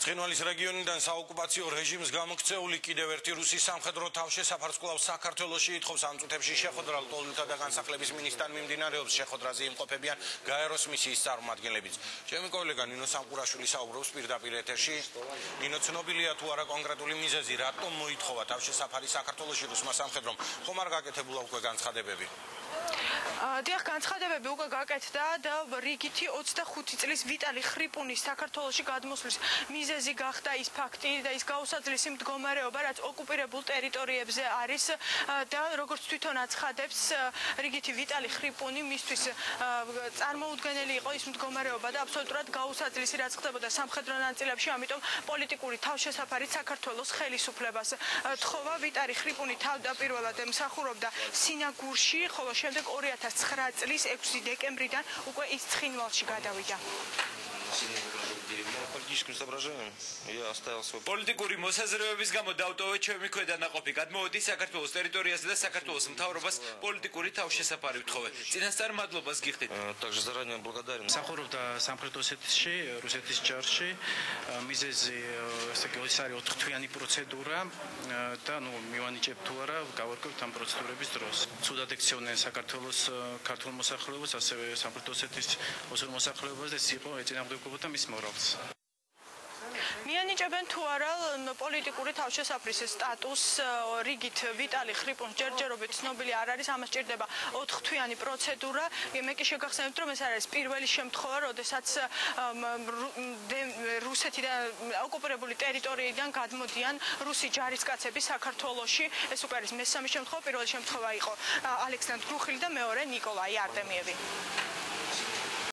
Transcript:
ცხინვალის რეგიონიდან საოკუპაციო რეჟიმს გამოქცეული კიდევ ერთი რუსის სამხედრო თავშესაფარს კვლავ საქართველოში ითხოვს ამ წუთებში შეხვედრა ლტოლვილთა და განსახლების მინისტრთან მიმდინარეობს. შეხვედრაზე იმყოფებიან გაეროს მისიის წარმომადგენლებიც. ჩემი კოლეგა ნინო სამყურაშვილი საუბრობს პირდაპირ ეთერში. ნინო, ცნობილია თუ არა კონკრეტული მიზეზი, რატომ მოითხოვა თავშესაფარი საქართველოში რუსმა სამხედრომ? ხომ არ გაკეთებულა უკვე განცხადებები? დიახ, განცხადებები უკვე გაკეთდა და რიგითი 25 წლის ვიტალი ხრიპუნის საქართველოში გადმოსვლის მიზეზი გახდა ის ფაქტი და ის გაუსაძლისი მდგომარეობა, რაც ოკუპირებულ ტერიტორიებზე არის და როგორც თვითონ აცხადებს რიგითი ვიტალი ხრიპუნი მისთვის წარმოუდგენელი იყო ის მდგომარეობა და აბსოლუტურად გაუსაძლისი, რაც ხდებოდა სამხედრო ნაწილებში, ამიტომ პოლიტიკური თავშესაფარით საქართველოს ხელისუფლებას თხოვა. ვიტალი ხრიპუნი თავდაპირველად მსახურობდა სინაგურში, ხოლო შემდეგ 2009 წლის 6 დეკემბრიდან უკვე ის ცხინვალში გადავიდა. პოლიტიკური მოსაზრებების გამო დავტოვე ჩემი ქვედანაყოფი. გადმოვედი საქართველოს ტერიტორიაზე და საქართველოს მთავრობას პოლიტიკური თავშესაფარი ვთხოვე. წინასწარ მადლობას გიხდით. მსახურობდა სამხრეთ ოსეთში, რუსეთის ჯარში. მიზეზი ეს არის 4 თვიანი პროცედურა და მივანიჭებ თუ არა გავარკვევთ ამ პროცედურების დროს. ცუდად ექცეოდნენ საქართველოს ქართულ მოსახლეობას, ასევე სამხრეთ ოსეთის ოსურ მოსახლეობას და ეს იყო ეწინააღმდეგებოდა მის მორალს. მიანიჭებენ თუ არა პოლიტიკური თავშესაფრის სტატუსს რიგით ვიტალი ხრიპუნს ჯერჯერობით ცნობილი არ არის, ამას ჭირდება 4 თვიანი პროცედურა. მე კი შეგახსენებთ, რომ ეს არის პირველი შემთხვევა, როდესაც რუსეთიდან ოკუპირებული ტერიტორიიდან გადმოდიან რუსი ჯარისკაცები საქართველოში. ეს უკვე არის მესამე შემთხვევა, პირველი შემთხვევა იყო ალექსანდრ გრუხილი და მეორე ნიკოლაი არტემიევი.